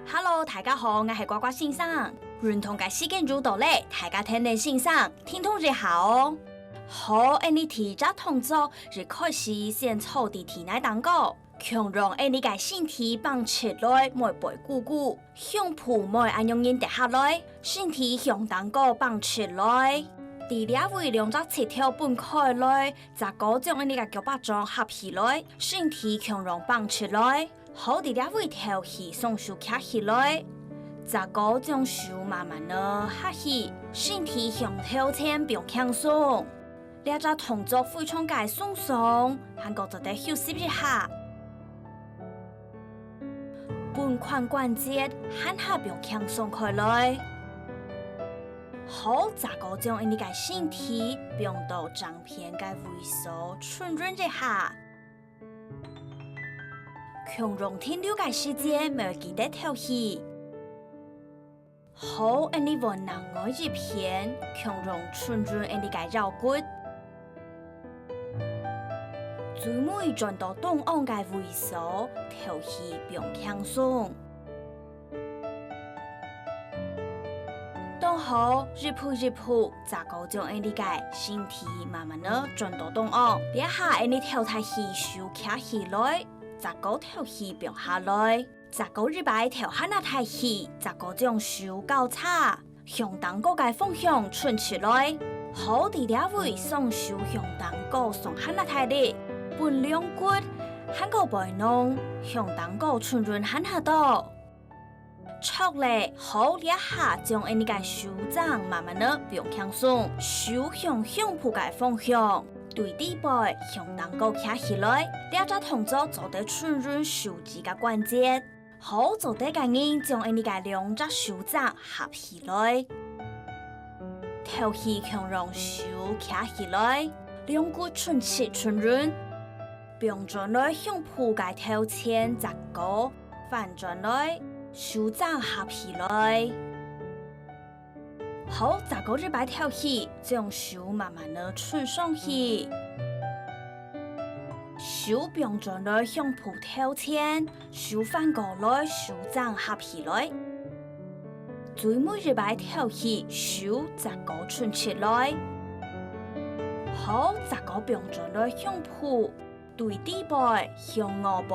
Hello， 大家好，我係呱呱先生。運動嘅時間如到咧，大家聽你先生，聽通就好哦。好，你提早動作，就開始先坐地體內當個，強讓你嘅身體綁起來，唔背鼓鼓，胸脯唔按用力跌下來，身體向當個綁起來。第二位兩隻膝頭分開來，再個將你嘅腳把掌合起來，身體強讓綁起來。好，第二位頭皮雙手卡起來，再個將手慢慢地下起，身體向後前並輕鬆。兩隻動作非常嘅鬆鬆，韓國就得休息一下。本髖關節向下並輕鬆開來。好，再個將你嘅身體並到正片嘅位數順轉一下。強容停留嘅時間唔記得調氣。好，你往南外一片，強容順轉你嘅腰骨。最尾轉到東岸嘅位數，調氣並輕鬆。當好，一步一步，再個將你嘅身體慢慢地轉到東岸，一下你調太氣手卡起來。再個調氣並下來，再個日擺調下那太氣，再個將手交叉，向當個嘅方向順起來。好，第二位雙手向當個雙下那太力，本兩骨向個背弄，向當個順順向下倒。出嚟，好一下將你嘅手掌慢慢地並輕鬆，手向胸脯嘅方向。對地背向當個卡起來，兩隻動作做得順順手指嘅關節。好，做得嘅人將你嘅兩隻手掌合起來，調氣強讓手卡起來，兩骨順切順潤，並轉來向脯嘅頭前扎個反轉來，手掌合起來。好，再個日擺調氣，將手慢慢地順上去，手並轉來向脯頭前，手反過來，手掌合起來。最尾日擺調氣，手再個順起來。好，再個並轉來向脯。對地背向後背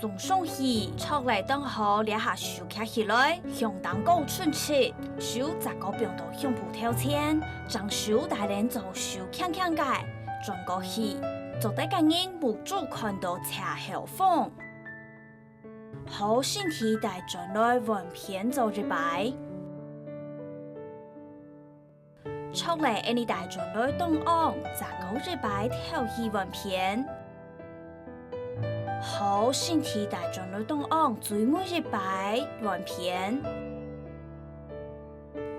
送上去，出嚟當好兩下手卡起來，向當個順切，手再個並到向脯頭前，將手大連做手輕輕嘅轉過去，做得嘅人目睭看到斜後方，好，身體大轉來橫片做日擺，出嚟你大轉來東岸，再個日擺調氣橫片。好，身體大轉來東岸，最尾日擺橫片。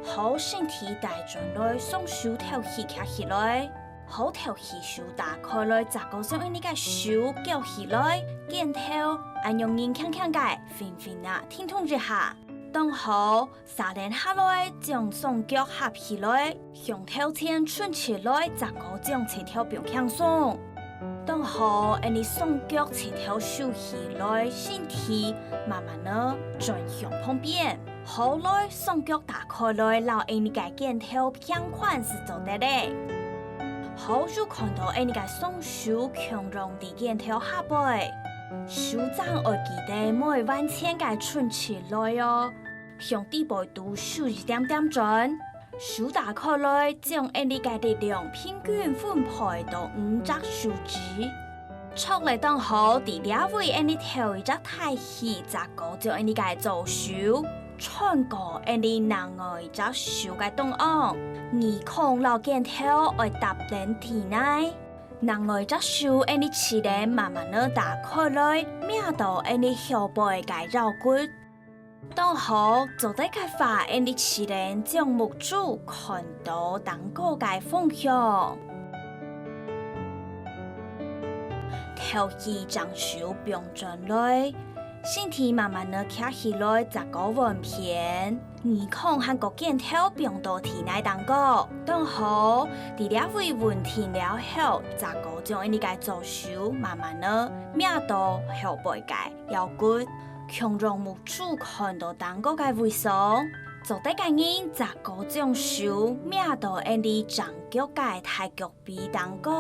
好，身體大轉來雙手調氣卡起來。好，調氣手打開來，再個將你嘅手舉起來，肩頭按用力輕輕嘅輕輕啊挺通一下。當好，撒連下來，將雙腳合起來，向頭前順起來，再個將膝頭並輕鬆。當好，你雙腳膝頭收起來，身體慢慢地轉向旁邊。好來，雙腳打開來，讓你嘅肩頭平寬是做得的。好，就看到你嘅雙手強壯地肩頭下背，手掌要記得每彎前嘅順起來哦，向地背度手一點點轉。手打開來，將你嘅力量平均分配到5隻手指。出嚟當好，第二位你頭一隻太氣，再個將你嘅左手穿過你另外一隻手嘅東岸，耳孔落肩頭要搭連體內，另外一隻手你臍帶慢慢地打開來，瞄到你後背嘅腰骨。當好，做得嘅話，你臍帶將目睭看到當個嘅方向。調氣將手並轉來，身體慢慢地卡起來，再個橫片，耳孔和个镜头并到体内当中，当好，伫了维稳停了后，再个将呢个左手慢慢的瞄到后背个腰骨，强让目珠看到当个个位上，做得个人再个将手瞄到呢长脚个太脚臂当个，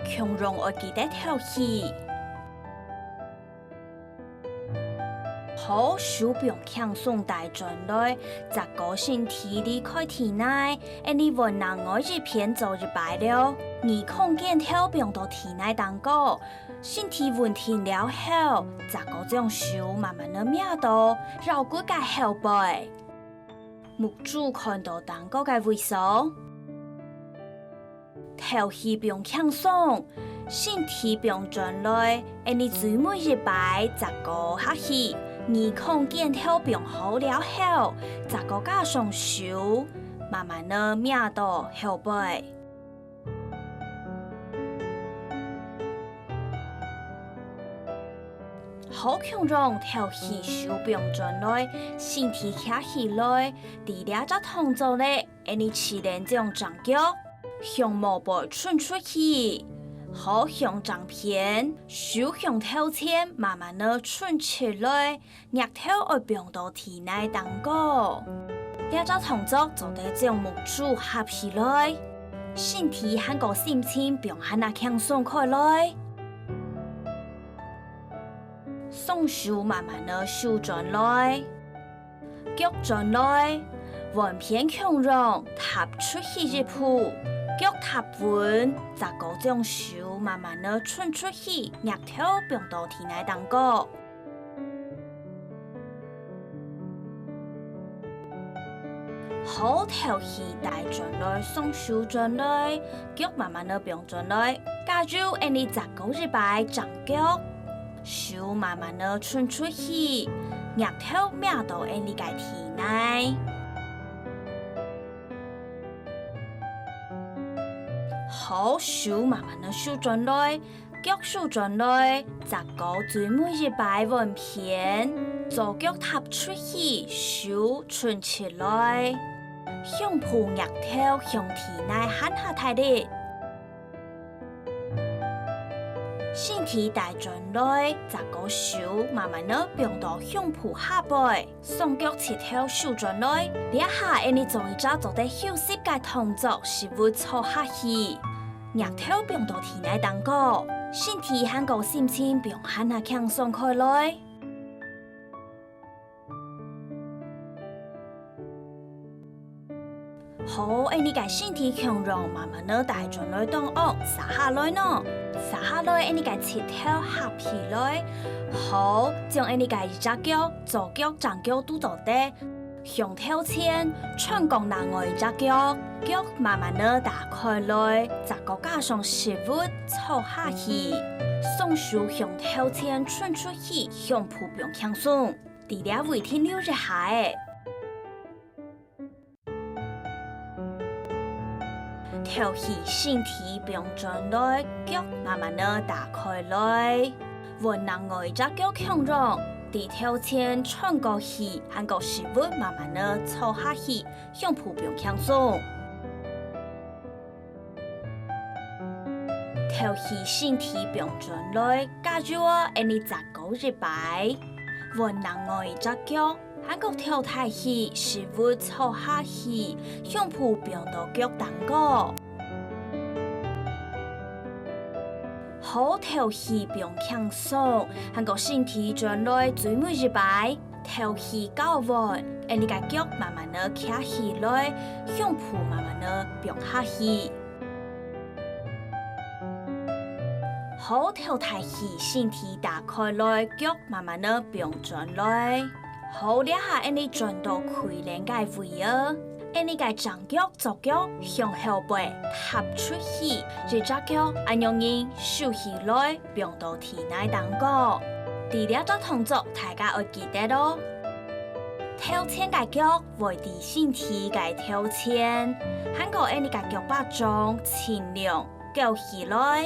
强让我记得跳起。好，手柄轻松带进来，再个身体离开体内，你闻能我一片走一摆了，耳孔镜头并到体内当个，身体稳定了后，再个将手慢慢的瞄到绕骨个后背，目珠看到当个个位上，头气并轻松。身体并转来，你最每一摆再个下去，耳孔镜头并好了后，再个加上手，慢慢的瞄到后背。好强壮，头气手并转来，身体站起来，第二只动作咧，你起连将长脚向毛背伸出去。好向掌片，手向头前，慢慢的伸出来，额头会并到体内当个。两只动作做得将目珠合起来，身体和个心情并很那轻松开来。双手慢慢的收转来，脚转来，稳片强壮，踏出去一步。脚踏稳，再个将手慢慢的伸出去，额头并到体内当个。好，头气带转来，双手转来，脚慢慢的并转来。加入你再个一摆长脚，手慢慢的伸出去，额头瞄到你个体内。好，手慢慢的收转来，脚收转来，再个最每一摆稳片，左脚踏出去，手伸起来，向脯额头向体内喊下太力，身体带转来，再个手慢慢的并到向脯下背，双脚切头收转来，两下你做一只做得休息嘅动作，是会坐下去。额头并到体内当个，身体和个心情并很那轻松开来。好，你个身体强壮，慢慢的带转来当哦，撒下来呢，撒下来，你个切头合起来。好，将你个一只脚，左脚、长脚都做得。向头前，穿过另外一只脚，脚慢慢的打开来，再个加上食物坐下去，双手向头前伸出去，向脯并轻松，除了胃停留一下的。头气身体并转来，脚慢慢的打开来，稳另外一只脚强壮。伫头前穿过去，和个食物慢慢的坐下去，向脯并轻松。头气身体并转来，加入你再个一摆，稳另外一只脚，和个跳太起，食物坐下去，向脯并到脚当个。好，头气并轻松，和个身体转来最每一摆，头气较稳，你个脚慢慢的站起来，向脯慢慢的并下去。好，头抬起，身体打开来，脚慢慢的并转来。好，两下你转到开两个位啊。你个长脚、左脚向后背踏出去，一只脚按用力收起来，并到体内当个。第二个动作，大家要记得咯。头前个脚位伫身体个头前，喊个你个脚把掌尽量举起来，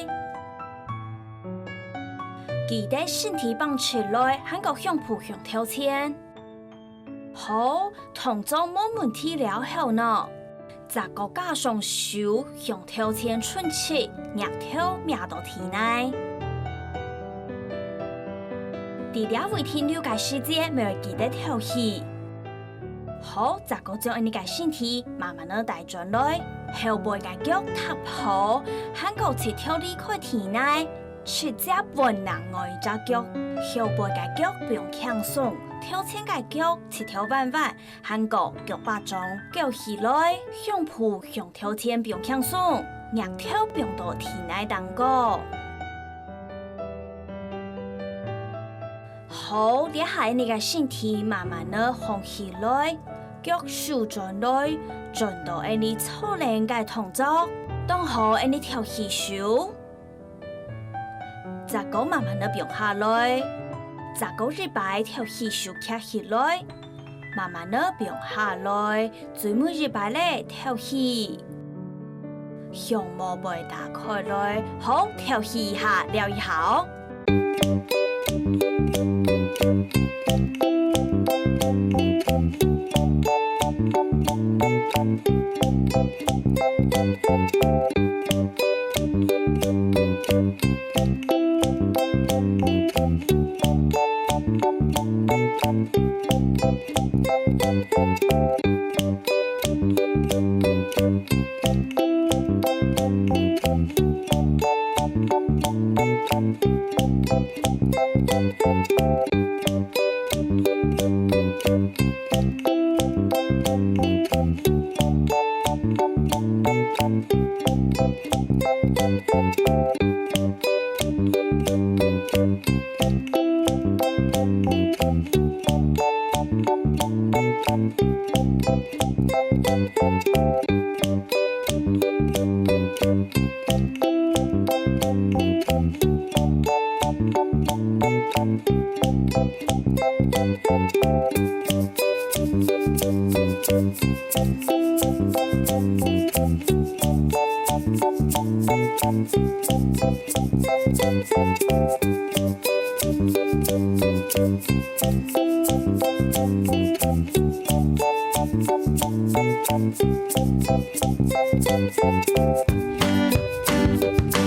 记得身体放起来，喊个向脯向头前。好，同做冇問題了後呢，雜個加上手向頭前伸出，額頭壓到體內。除了為停留嘅時間，沒有記得調戲。好，雜個將你嘅身體慢慢地帶轉來，後背嘅腳踏好，hand個切跳離開體內，切只本能愛隻腳，後背嘅腳不用強鬆，頭前嘅腳切跳彎彎，hand個腳把掌舉起來，向蹼向頭前不用強鬆，額頭不用到體內當個。好，你下你嘅身體慢慢地放起來，腳豎轉來，轉到你粗練嘅動作，當好你調起手，雜個慢慢地變下來，雜個日擺調起手卡起來，慢慢地變下來，最尾日擺咧調起，胸毛背打開來，好調起一下，撩一下哦。